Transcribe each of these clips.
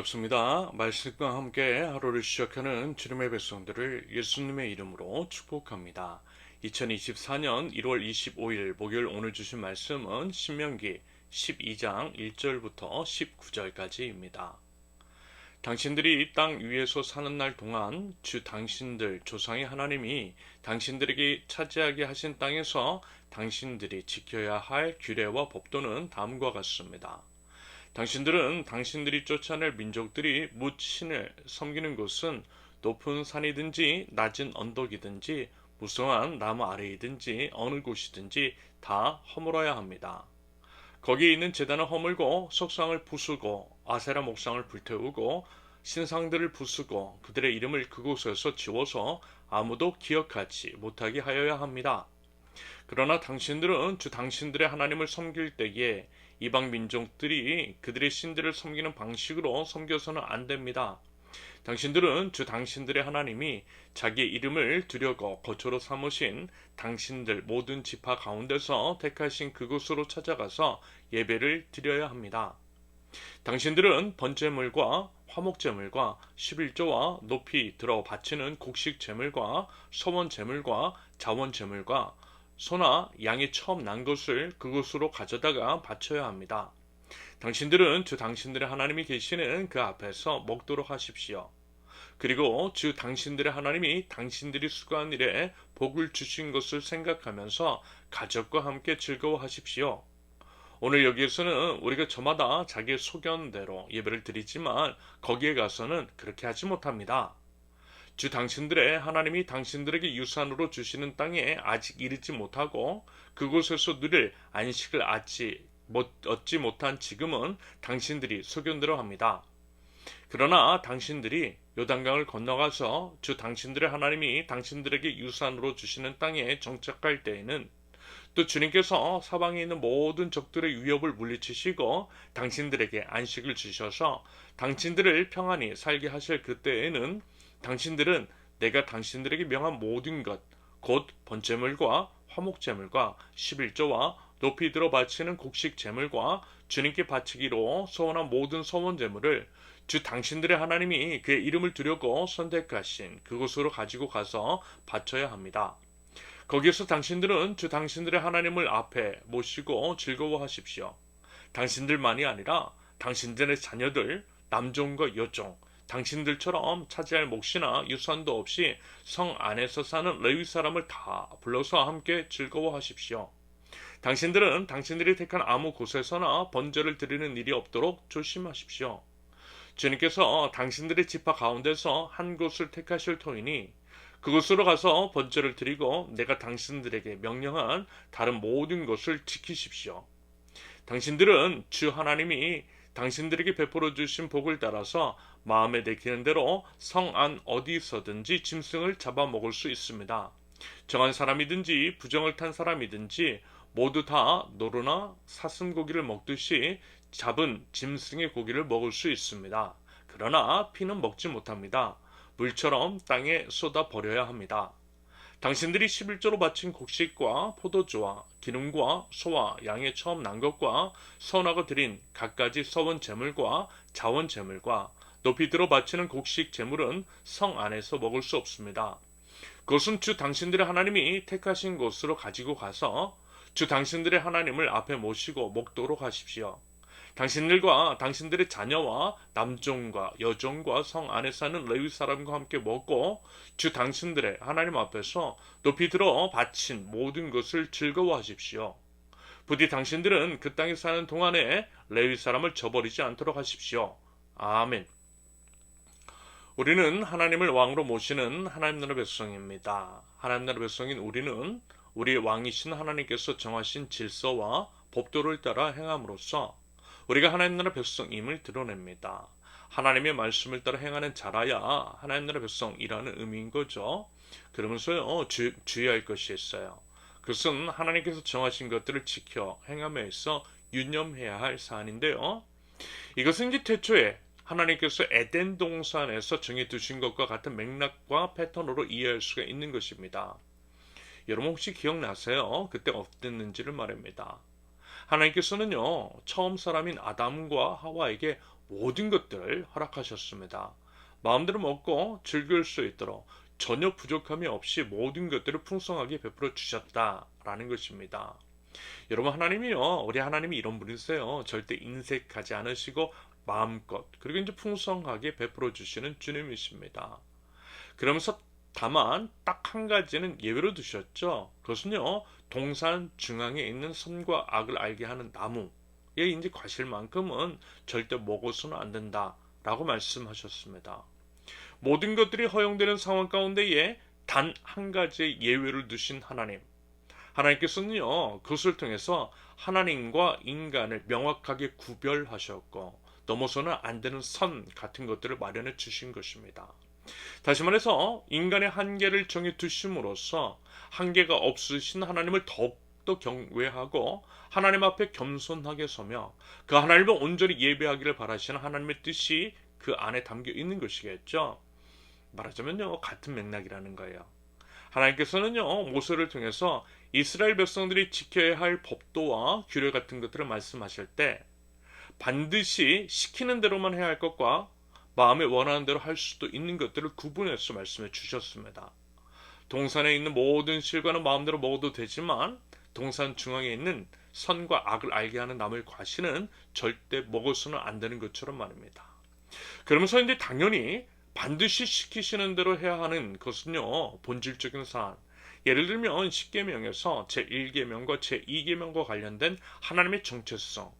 반갑습니다. 말씀과 함께 하루를 시작하는 주님의 백성들을 예수님의 이름으로 축복합니다. 2024년 1월 25일 목요일 오늘 주신 말씀은 신명기 12장 1절부터 19절까지입니다. 당신들이 이 땅 위에서 사는 날 동안 주 당신들 조상의 하나님이 당신들에게 차지하게 하신 땅에서 당신들이 지켜야 할 규례와 법도는 다음과 같습니다. 당신들은 당신들이 쫓아낼 민족들이 뭇 신을 섬기는 곳은 높은 산이든지 낮은 언덕이든지 무성한 나무 아래이든지 어느 곳이든지 다 허물어야 합니다. 거기에 있는 제단을 허물고 석상을 부수고 아세라 목상을 불태우고 신상들을 부수고 그들의 이름을 그곳에서 지워서 아무도 기억하지 못하게 하여야 합니다. 그러나 당신들은 주 당신들의 하나님을 섬길 때에 이방 민족들이 그들의 신들을 섬기는 방식으로 섬겨서는 안 됩니다. 당신들은 주 당신들의 하나님이 자기의 이름을 두려고 거처로 삼으신 당신들 모든 지파 가운데서 택하신 그곳으로 찾아가서 예배를 드려야 합니다. 당신들은 번제물과 화목제물과 11조와 높이 들어 바치는 곡식 제물과 서원 제물과 자원 제물과 소나 양이 처음 난 것을 그곳으로 가져다가 바쳐야 합니다. 당신들은 주 당신들의 하나님이 계시는 그 앞에서 먹도록 하십시오. 그리고 주 당신들의 하나님이 당신들이 수고한 일에 복을 주신 것을 생각하면서 가족과 함께 즐거워하십시오. 오늘 여기에서는 우리가 저마다 자기의 소견대로 예배를 드리지만 거기에 가서는 그렇게 하지 못합니다. 주 당신들의 하나님이 당신들에게 유산으로 주시는 땅에 아직 이르지 못하고 그곳에서 누릴 안식을 얻지 못한 지금은 당신들이 소견대로 합니다. 그러나 당신들이 요단강을 건너가서 주 당신들의 하나님이 당신들에게 유산으로 주시는 땅에 정착할 때에는 또 주님께서 사방에 있는 모든 적들의 위협을 물리치시고 당신들에게 안식을 주셔서 당신들을 평안히 살게 하실 그때에는 당신들은 내가 당신들에게 명한 모든 것, 곧 번제물과 화목제물과 11조와 높이 들어 바치는 곡식 제물과 주님께 바치기로 소원한 모든 서원제물을 주 당신들의 하나님이 그의 이름을 두려고 선택하신 그곳으로 가지고 가서 바쳐야 합니다. 거기에서 당신들은 주 당신들의 하나님을 앞에 모시고 즐거워하십시오. 당신들만이 아니라 당신들의 자녀들, 남종과 여종, 당신들처럼 차지할 몫이나 유산도 없이 성 안에서 사는 레위 사람을 다 불러서 함께 즐거워하십시오. 당신들은 당신들이 택한 아무 곳에서나 번제를 드리는 일이 없도록 조심하십시오. 주님께서 당신들의 지파 가운데서 한 곳을 택하실 터이니 그곳으로 가서 번제를 드리고 내가 당신들에게 명령한 다른 모든 것을 지키십시오. 당신들은 주 하나님이 당신들에게 베풀어 주신 복을 따라서 마음에 내키는 대로 성 안 어디서든지 짐승을 잡아먹을 수 있습니다. 정한 사람이든지 부정을 탄 사람이든지 모두 다 노루나 사슴고기를 먹듯이 잡은 짐승의 고기를 먹을 수 있습니다. 그러나 피는 먹지 못합니다. 물처럼 땅에 쏟아 버려야 합니다. 당신들이 11조로 바친 곡식과 포도주와 기름과 소와 양의 처음 난 것과 선하고 드린 갖가지 서원 제물과 자원 제물과 높이 들어 바치는 곡식 제물은 성 안에서 먹을 수 없습니다. 그것은 주 당신들의 하나님이 택하신 곳으로 가지고 가서 주 당신들의 하나님을 앞에 모시고 먹도록 하십시오. 당신들과 당신들의 자녀와 남종과 여종과 성 안에 사는 레위 사람과 함께 먹고 주 당신들의 하나님 앞에서 높이 들어 바친 모든 것을 즐거워하십시오. 부디 당신들은 그 땅에 사는 동안에 레위 사람을 저버리지 않도록 하십시오. 아멘. 우리는 하나님을 왕으로 모시는 하나님 나라 백성입니다. 하나님 나라 백성인 우리는 우리의 왕이신 하나님께서 정하신 질서와 법도를 따라 행함으로써 우리가 하나님 나라 백성임을 드러냅니다. 하나님의 말씀을 따라 행하는 자라야 하나님 나라 백성이라는 의미인 거죠. 그러면서요, 주의할 것이 있어요. 그것은 하나님께서 정하신 것들을 지켜 행함에 있어 유념해야 할 사안인데요. 이것은 이제 태초에 하나님께서 에덴 동산에서 정해두신 것과 같은 맥락과 패턴으로 이해할 수가 있는 것입니다. 여러분 혹시 기억나세요? 그때 어땠는지를 말합니다. 하나님께서는요, 처음 사람인 아담과 하와에게 모든 것들을 허락하셨습니다. 마음대로 먹고 즐길 수 있도록 전혀 부족함이 없이 모든 것들을 풍성하게 베풀어 주셨다라는 것입니다. 여러분, 하나님이요, 우리 하나님이 이런 분이세요. 절대 인색하지 않으시고 마음껏 그리고 이제 풍성하게 베풀어 주시는 주님이십니다. 그러면서 다만 딱 한 가지는 예외로 두셨죠. 그것은요, 동산 중앙에 있는 선과 악을 알게 하는 나무의 이제 과실만큼은 절대 먹어서는 안 된다라고 말씀하셨습니다. 모든 것들이 허용되는 상황 가운데에 단 한 가지의 예외를 두신 하나님. 하나님께서는요, 그것을 통해서 하나님과 인간을 명확하게 구별하셨고, 넘어서는 안 되는 선 같은 것들을 마련해 주신 것입니다. 다시 말해서 인간의 한계를 정해 두심으로써 한계가 없으신 하나님을 더욱더 경외하고 하나님 앞에 겸손하게 서며 그 하나님을 온전히 예배하기를 바라시는 하나님의 뜻이 그 안에 담겨 있는 것이겠죠. 말하자면요, 같은 맥락이라는 거예요. 하나님께서는요, 모세를 통해서 이스라엘 백성들이 지켜야 할 법도와 규례 같은 것들을 말씀하실 때 반드시 시키는 대로만 해야 할 것과 마음에 원하는 대로 할 수도 있는 것들을 구분해서 말씀해 주셨습니다. 동산에 있는 모든 실과는 마음대로 먹어도 되지만 동산 중앙에 있는 선과 악을 알게 하는 나무의 과실은 절대 먹어서는 안 되는 것처럼 말입니다. 그러면서 이제 당연히 반드시 시키시는 대로 해야 하는 것은요, 본질적인 사안. 예를 들면 십계명에서 제1계명과 제2계명과 관련된 하나님의 정체성,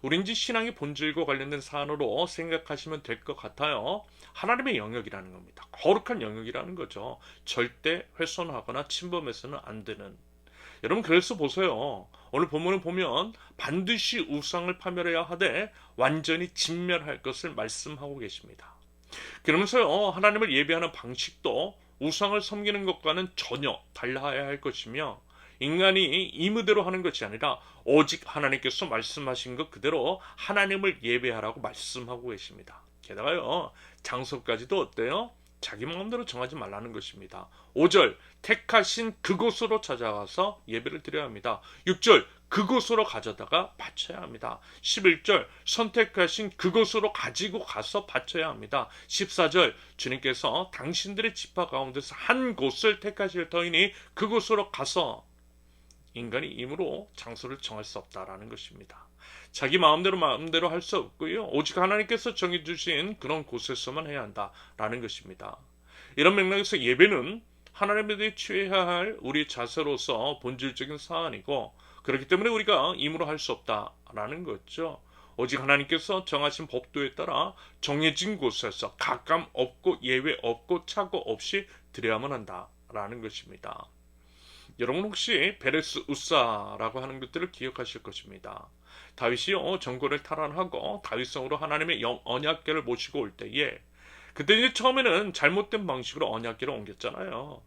우린지 신앙의 본질과 관련된 사안으로 생각하시면 될 것 같아요. 하나님의 영역이라는 겁니다. 거룩한 영역이라는 거죠. 절대 훼손하거나 침범해서는 안 되는. 여러분, 그래서 보세요. 오늘 본문을 보면 반드시 우상을 파멸해야 하되 완전히 진멸할 것을 말씀하고 계십니다. 그러면서요, 하나님을 예배하는 방식도 우상을 섬기는 것과는 전혀 달라야 할 것이며 인간이 임의대로 하는 것이 아니라 오직 하나님께서 말씀하신 것 그대로 하나님을 예배하라고 말씀하고 계십니다. 게다가요, 장소까지도 어때요? 자기 마음대로 정하지 말라는 것입니다. 5절, 택하신 그곳으로 찾아가서 예배를 드려야 합니다. 6절, 그곳으로 가져다가 바쳐야 합니다. 11절, 선택하신 그곳으로 가지고 가서 바쳐야 합니다. 14절, 주님께서 당신들의 지파 가운데서 한 곳을 택하실 터이니 그곳으로 가서. 인간이 임으로 장소를 정할 수 없다라는 것입니다. 자기 마음대로 할 수 없고요. 오직 하나님께서 정해주신 그런 곳에서만 해야 한다라는 것입니다. 이런 맥락에서 예배는 하나님에 대해 취해야 할 우리 자세로서 본질적인 사안이고, 그렇기 때문에 우리가 임으로 할 수 없다라는 거죠. 오직 하나님께서 정하신 법도에 따라 정해진 곳에서 가감 없고 예외 없고 착오 없이 드려야만 한다라는 것입니다. 여러분, 혹시 베레스 우사라고 하는 것들을 기억하실 것입니다. 다윗이요, 정권을 탈환하고 다윗성으로 하나님의 언약궤를 모시고 올 때에 그때 이제 처음에는 잘못된 방식으로 언약궤를 옮겼잖아요.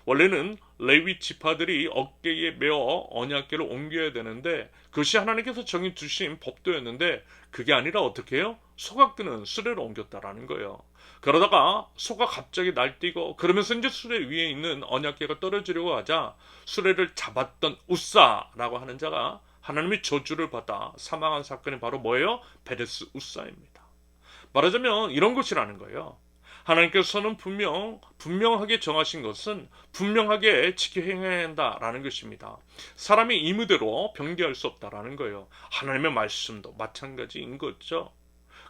원래는 레위 지파들이 어깨에 메어 언약궤를 옮겨야 되는데 그것이 하나님께서 정해 주신 법도였는데 그게 아니라 어떻게 해요? 소가 끄는 수레로 옮겼다라는 거예요. 그러다가 소가 갑자기 날뛰고 그러면서 이제 수레 위에 있는 언약궤가 떨어지려고 하자 수레를 잡았던 우사라고 하는 자가 하나님의 저주를 받아 사망한 사건이 바로 뭐예요? 베레스 우사입니다. 말하자면 이런 것이라는 거예요. 하나님께서는 분명하게 정하신 것은 분명하게 지켜 행해야 한다라는 것입니다. 사람이 임의대로 변개할 수 없다라는 거예요. 하나님의 말씀도 마찬가지인 거죠.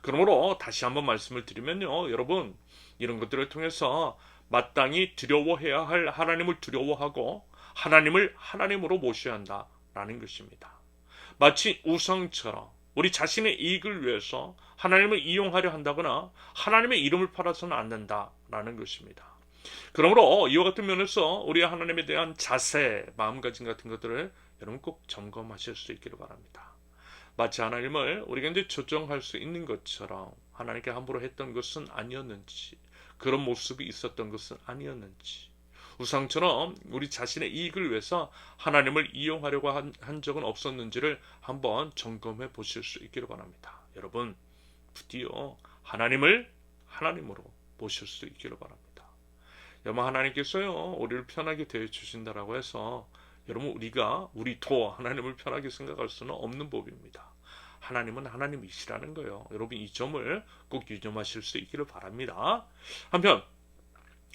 그러므로 다시 한번 말씀을 드리면요, 여러분, 이런 것들을 통해서 마땅히 두려워해야 할 하나님을 두려워하고 하나님을 하나님으로 모셔야 한다라는 것입니다. 마치 우상처럼 우리 자신의 이익을 위해서 하나님을 이용하려 한다거나 하나님의 이름을 팔아서는 안 된다라는 것입니다. 그러므로 이와 같은 면에서 우리 하나님에 대한 자세, 마음가짐 같은 것들을 여러분 꼭 점검하실 수 있기를 바랍니다. 마치 하나님을 우리가 이제 조정할 수 있는 것처럼 하나님께 함부로 했던 것은 아니었는지, 그런 모습이 있었던 것은 아니었는지, 우상처럼 우리 자신의 이익을 위해서 하나님을 이용하려고 한 적은 없었는지를 한번 점검해 보실 수 있기를 바랍니다. 여러분, 부디어 하나님을 하나님으로 모실 수 있기를 바랍니다. 여러분, 하나님께서요, 우리를 편하게 대해 주신다라고 해서 여러분 우리도 하나님을 편하게 생각할 수는 없는 법입니다. 하나님은 하나님이시라는 거예요. 여러분 이 점을 꼭 유념하실 수 있기를 바랍니다. 한편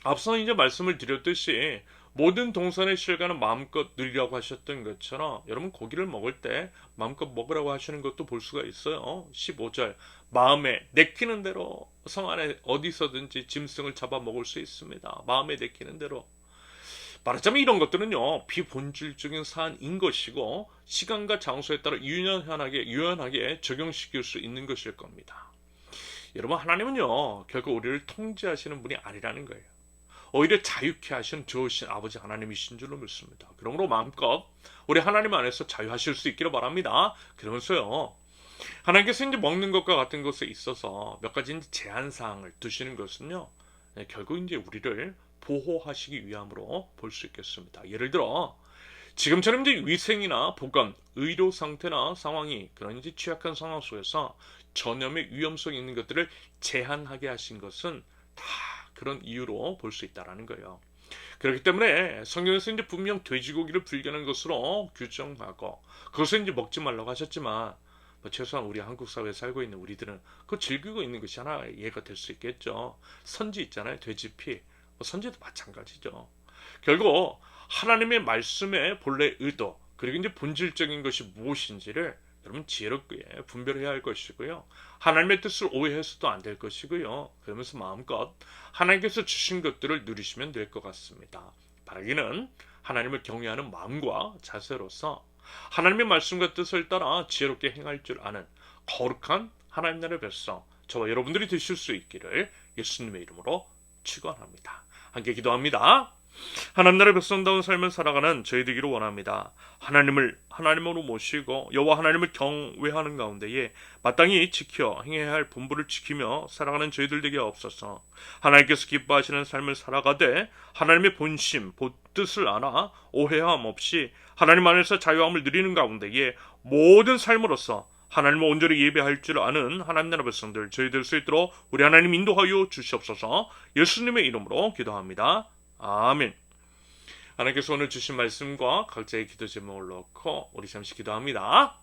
앞서 이제 말씀을 드렸듯이 모든 동산의 실과는 마음껏 누리라고 하셨던 것처럼 여러분 고기를 먹을 때 마음껏 먹으라고 하시는 것도 볼 수가 있어요. 15절 마음에 내키는 대로 성 안에 어디서든지 짐승을 잡아 먹을 수 있습니다. 마음에 내키는 대로. 말하자면 이런 것들은요 비본질적인 사안인 것이고 시간과 장소에 따라 유연하게 적용시킬 수 있는 것일 겁니다. 여러분 하나님은요 결국 우리를 통제하시는 분이 아니라는 거예요. 오히려 자유케 하시는 좋으신 아버지 하나님이신 줄로 믿습니다. 그러므로 마음껏 우리 하나님 안에서 자유하실 수 있기를 바랍니다. 그러면서요 하나님께서 이제 먹는 것과 같은 것에 있어서 몇 가지 이제 제한 사항을 두시는 것은요 결국 이제 우리를 보호하시기 위함으로 볼 수 있겠습니다. 예를 들어 지금처럼 이제 위생이나 보건, 의료 상태나 상황이 그런 이제 취약한 상황 속에서 전염의 위험성이 있는 것들을 제한하게 하신 것은 다 그런 이유로 볼 수 있다라는 거예요. 그렇기 때문에 성경에서 이제 분명 돼지고기를 불결한 것으로 규정하고 그것을 이제 먹지 말라고 하셨지만 최소한 우리 한국 사회에 살고 있는 우리들은 그거 즐기고 있는 것이 하나의 예가 될 수 있겠죠. 선지 있잖아요. 돼지피. 선지도 마찬가지죠. 결국 하나님의 말씀의 본래 의도 그리고 이제 본질적인 것이 무엇인지를 여러분 지혜롭게 분별해야 할 것이고요. 하나님의 뜻을 오해해서도 안 될 것이고요. 그러면서 마음껏 하나님께서 주신 것들을 누리시면 될 것 같습니다. 바라기는 하나님을 경외하는 마음과 자세로서 하나님의 말씀과 뜻을 따라 지혜롭게 행할 줄 아는 거룩한 하나님 나라의 백성 저와 여러분들이 되실 수 있기를 예수님의 이름으로 축원합니다. 함께 기도합니다. 하나님 나라의 백성다운 삶을 살아가는 저희 되기를 원합니다. 하나님을 하나님으로 모시고 여호와 하나님을 경외하는 가운데에 마땅히 지켜 행해야 할 본분을 지키며 살아가는 저희들 되게 없어서 하나님께서 기뻐하시는 삶을 살아가되 하나님의 본심, 본뜻을 알아 오해함 없이 하나님 안에서 자유함을 누리는 가운데에 모든 삶으로서 하나님을 온전히 예배할 줄 아는 하나님 나라 백성들 저희 될 수 있도록 우리 하나님 인도하여 주시옵소서. 예수님의 이름으로 기도합니다. 아멘. 하나님께서 오늘 주신 말씀과 각자의 기도 제목을 넣고 우리 잠시 기도합니다.